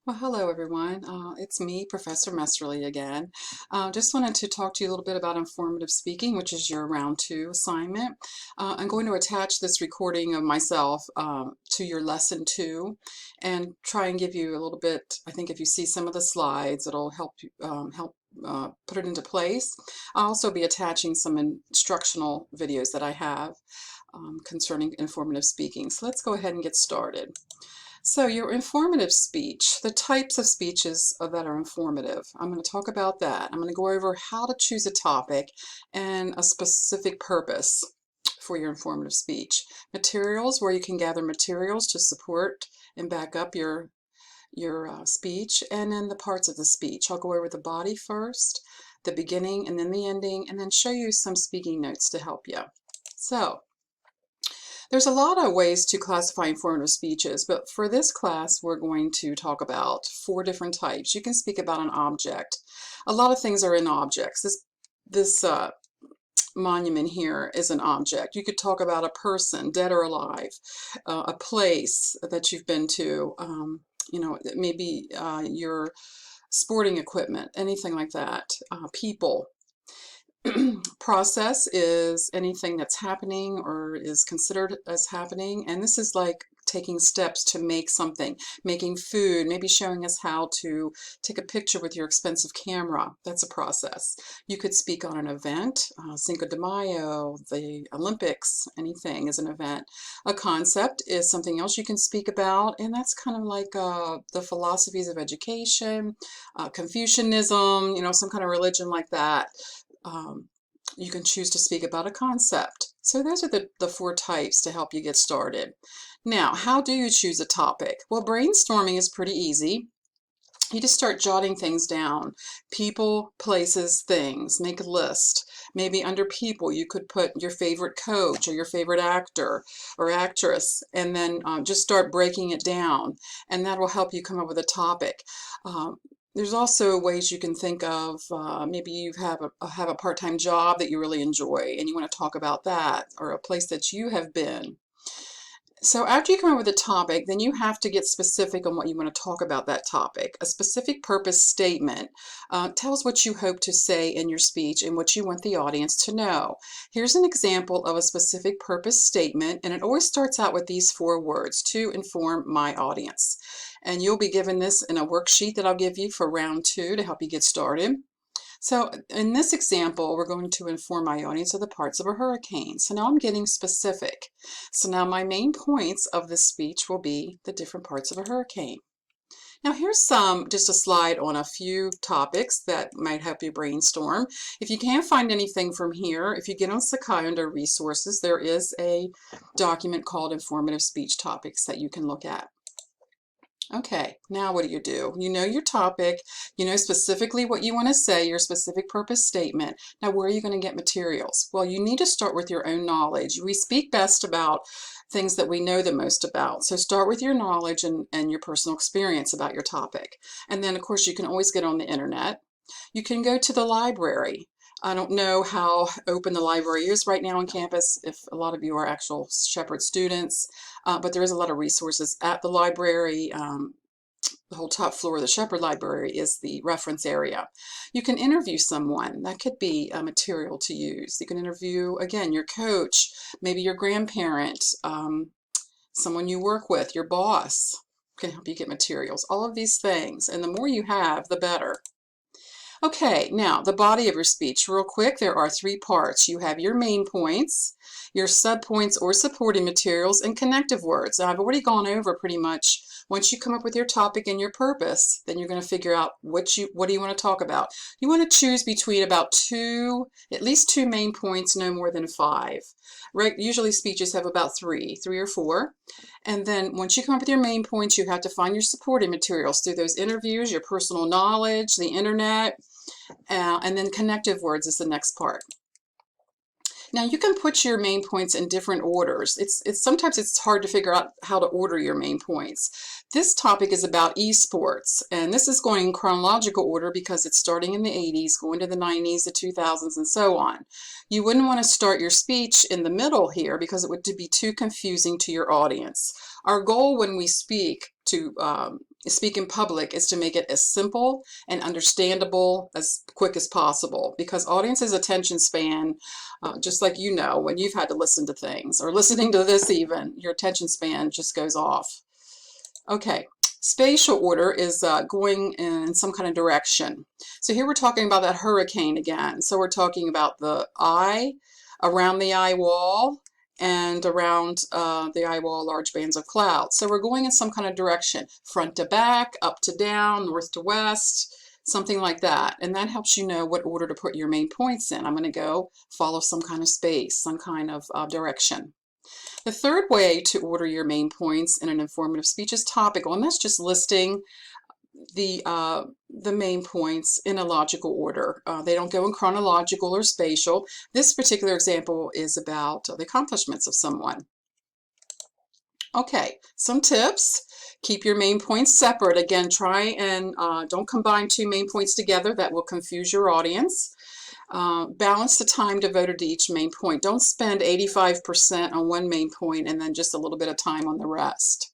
Well, hello everyone. It's me, Professor Messerly again. Just wanted to talk to you a little bit about informative speaking, which is your round 2 assignment. I'm going to attach this recording of myself to your lesson 2 and try and give you a little bit. I think if you see some of the slides, it'll help you put it into place. I'll also be attaching some instructional videos that I have concerning informative speaking. So let's go ahead and get started. So your informative speech, the types of speeches that are informative, I'm going to talk about that. I'm going to go over how to choose a topic and a specific purpose for your informative speech. Materials, where you can gather materials to support and back up your speech, and then the parts of the speech. I'll go over the body first, the beginning, and then the ending, and then show you some speaking notes to help you. So, there's a lot of ways to classify informative speeches, but for this class, we're going to talk about 4 different types. You can speak about an object. A lot of things are in objects. This monument here is an object. You could talk about a person, dead or alive, a place that you've been to, maybe your sporting equipment, anything like that, people. Process is anything that's happening or is considered as happening, and this is like taking steps to make something, making food, maybe showing us how to take a picture with your expensive camera. That's a process. You could speak on an event, Cinco de Mayo, the Olympics, anything is an event. A concept is something else you can speak about, and that's kind of like the philosophies of education, Confucianism, some kind of religion like that. You can choose to speak about a concept. So those are the 4 types to help you get started. Now, how do you choose a topic? Well, brainstorming is pretty easy. You just start jotting things down. People, places, things. Make a list. Maybe under people, you could put your favorite coach or your favorite actor or actress, and then just start breaking it down. And that will help you come up with a topic. There's also ways you can think of, maybe you have a part-time job that you really enjoy and you want to talk about that, or a place that you have been. So after you come up with a topic, then you have to get specific on what you want to talk about that topic. A specific purpose statement tells what you hope to say in your speech and what you want the audience to know. Here's an example of a specific purpose statement, and it always starts out with these 4 words: to inform my audience. And you'll be given this in a worksheet that I'll give you for round 2 to help you get started. So in this example, we're going to inform my audience of the parts of a hurricane. So now I'm getting specific. So now my main points of this speech will be the different parts of a hurricane. Now here's just a slide on a few topics that might help you brainstorm. If you can't find anything from here, if you get on Sakai under resources, there is a document called Informative Speech Topics that you can look at. Okay, now what do? You know your topic, you know specifically what you want to say, your specific purpose statement. Now, where are you going to get materials? Well, you need to start with your own knowledge. We speak best about things that we know the most about. So start with your knowledge and your personal experience about your topic. And then, of course, you can always get on the internet. You can go to the library. I don't know how open the library is right now on campus, if a lot of you are actual Shepherd students, but there is a lot of resources at the library. The whole top floor of the Shepherd Library is the reference area. You can interview someone. That could be a material to use. You can interview, again, your coach, maybe your grandparent, someone you work with, your boss can help you get materials. All of these things, and the more you have, the better. Okay, now the body of your speech. Real quick, there are 3 parts. You have your main points, your subpoints or supporting materials, and connective words. Now, I've already gone over pretty much. Once you come up with your topic and your purpose, then you're going to figure out what do you want to talk about. You want to choose between about at least 2 main points, no more than 5. Right? Usually speeches have about 3 or 4. And then once you come up with your main points, you have to find your supporting materials through those interviews, your personal knowledge, the internet, and then connective words is the next part. Now you can put your main points in different orders. Sometimes it's hard to figure out how to order your main points. This topic is about esports, and this is going in chronological order because it's starting in the 80s, going to the 90s, the 2000s, and so on. You wouldn't want to start your speech in the middle here because it would be too confusing to your audience. Our goal when we speak to speak in public is to make it as simple and understandable as quick as possible, because audience's attention span, just like you know, when you've had to listen to things or listening to this even, your attention span just goes off. Okay, spatial order is going in some kind of direction. So here we're talking about that hurricane again. So we're talking about the eye, around the eye wall, and around the eye wall, large bands of clouds. So we're going in some kind of direction, front to back, up to down, north to west, something like that. And that helps you know what order to put your main points in. I'm going to go follow some kind of space, some kind of direction. The third way to order your main points in an informative speech is topical, and that's just listing the main points in a logical order. They don't go in chronological or spatial. This particular example is about the accomplishments of someone. Okay, some tips. Keep your main points separate. Again, try and don't combine two main points together. That will confuse your audience. Balance the time devoted to each main point. Don't spend 85% on one main point and then just a little bit of time on the rest.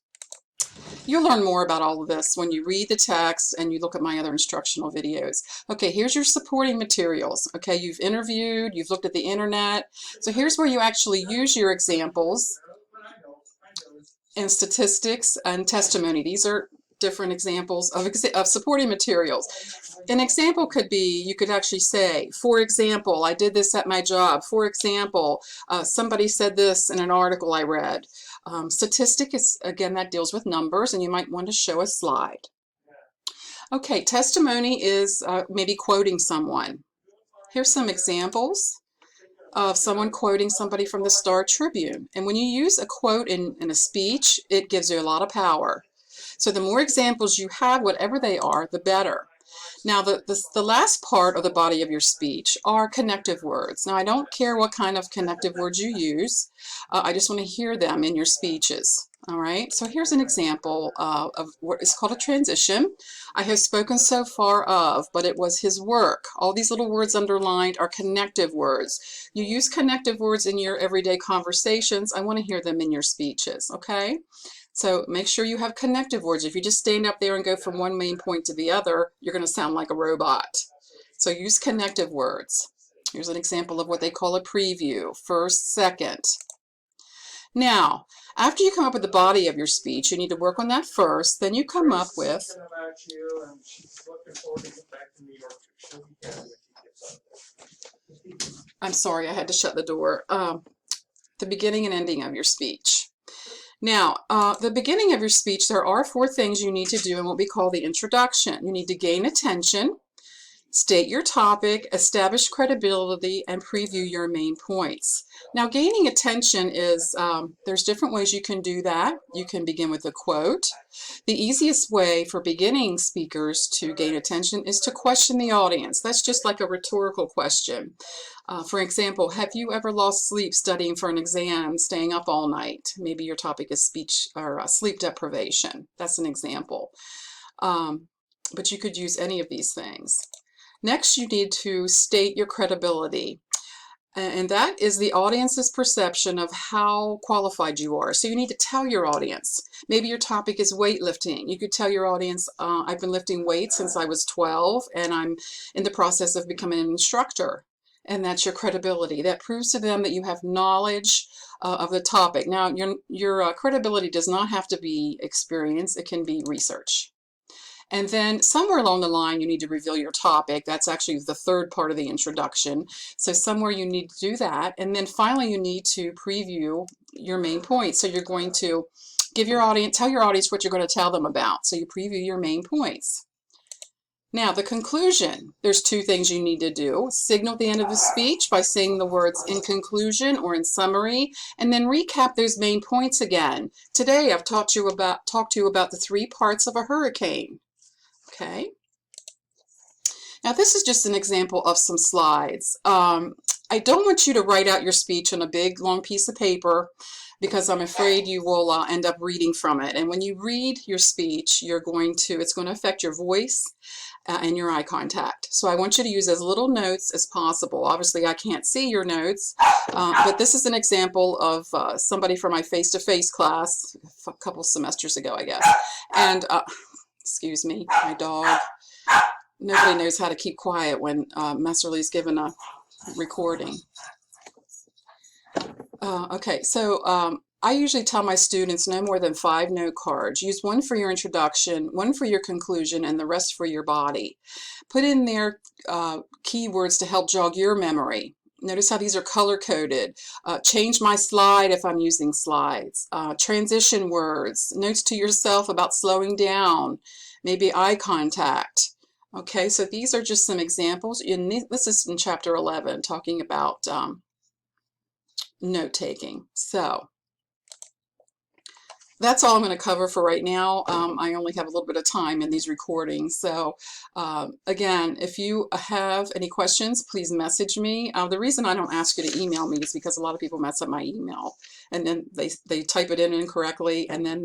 You'll learn more about all of this when you read the text and you look at my other instructional videos. Okay, here's your supporting materials. Okay, you've interviewed, you've looked at the internet. So here's where you actually use your examples and statistics and testimony. These are different examples of supporting materials. An example could be, you could actually say, for example, I did this at my job. For example, somebody said this in an article I read. Statistic is, again, that deals with numbers, and you might want to show a slide. Okay, testimony is maybe quoting someone. Here's some examples of someone quoting somebody from the Star Tribune. And when you use a quote in a speech, it gives you a lot of power. So the more examples you have, whatever they are, the better. Now, the last part of the body of your speech are connective words. Now, I don't care what kind of connective words you use. I just want to hear them in your speeches. All right, so here's an example of what is called a transition. I have spoken so far of, but it was his work. All these little words underlined are connective words. You use connective words in your everyday conversations. I want to hear them in your speeches, okay? So make sure you have connective words. If you just stand up there and go from one main point to the other, you're going to sound like a robot. So use connective words. Here's an example of what they call a preview, first, second. Now, after you come up with the body of your speech, you need to work on that first. Then you come up with... I'm sorry, I had to shut the door. The beginning and ending of your speech. Now, the beginning of your speech, there are 4 things you need to do in what we call the introduction. You need to gain attention, state your topic, establish credibility, and preview your main points. Now, gaining attention is, there's different ways you can do that. You can begin with a quote. The easiest way for beginning speakers to gain attention is to question the audience. That's just like a rhetorical question. For example, have you ever lost sleep studying for an exam, staying up all night? Maybe your topic is speech or sleep deprivation. That's an example. But you could use any of these things. Next, you need to state your credibility. And that is the audience's perception of how qualified you are. So you need to tell your audience. Maybe your topic is weightlifting. You could tell your audience, I've been lifting weights since I was 12, and I'm in the process of becoming an instructor. And that's your credibility. That proves to them that you have knowledge of the topic. Now, your credibility does not have to be experience. It can be research. And then somewhere along the line, you need to reveal your topic. That's actually the third part of the introduction. So somewhere you need to do that. And then finally, you need to preview your main points. So you're going to give your audience, tell your audience what you're going to tell them about. So you preview your main points. Now, the conclusion, there's 2 things you need to do. Signal the end of the speech by saying the words in conclusion or in summary, and then recap those main points again. Today, I've talked to you about the 3 parts of a hurricane. Okay. Now, this is just an example of some slides. I don't want you to write out your speech on a big, long piece of paper because I'm afraid you will end up reading from it. And when you read your speech, it's going to affect your voice and your eye contact. So I want you to use as little notes as possible. Obviously, I can't see your notes, but this is an example of somebody from my face-to-face class a couple semesters ago, I guess. And Excuse me, my dog. Nobody knows how to keep quiet when Messerly's given a recording. Okay, so I usually tell my students no more than 5 note cards. Use one for your introduction, one for your conclusion, and the rest for your body. Put in there keywords to help jog your memory. Notice how these are color-coded. Change my slide if I'm using slides. Transition words, notes to yourself about slowing down, maybe eye contact. Okay, so these are just some examples. This is in chapter 11, talking about note-taking. So that's all I'm going to cover for right now. I only have a little bit of time in these recordings. So again, if you have any questions, please message me. The reason I don't ask you to email me is because a lot of people mess up my email, and then they type it in incorrectly, and then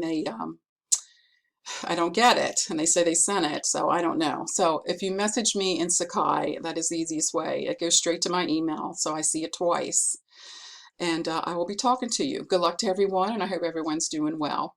I don't get it, and they say they sent it, so I don't know. So if you message me in Sakai, that is the easiest way. It goes straight to my email, so I see it twice. And I will be talking to you. Good luck to everyone, and I hope everyone's doing well.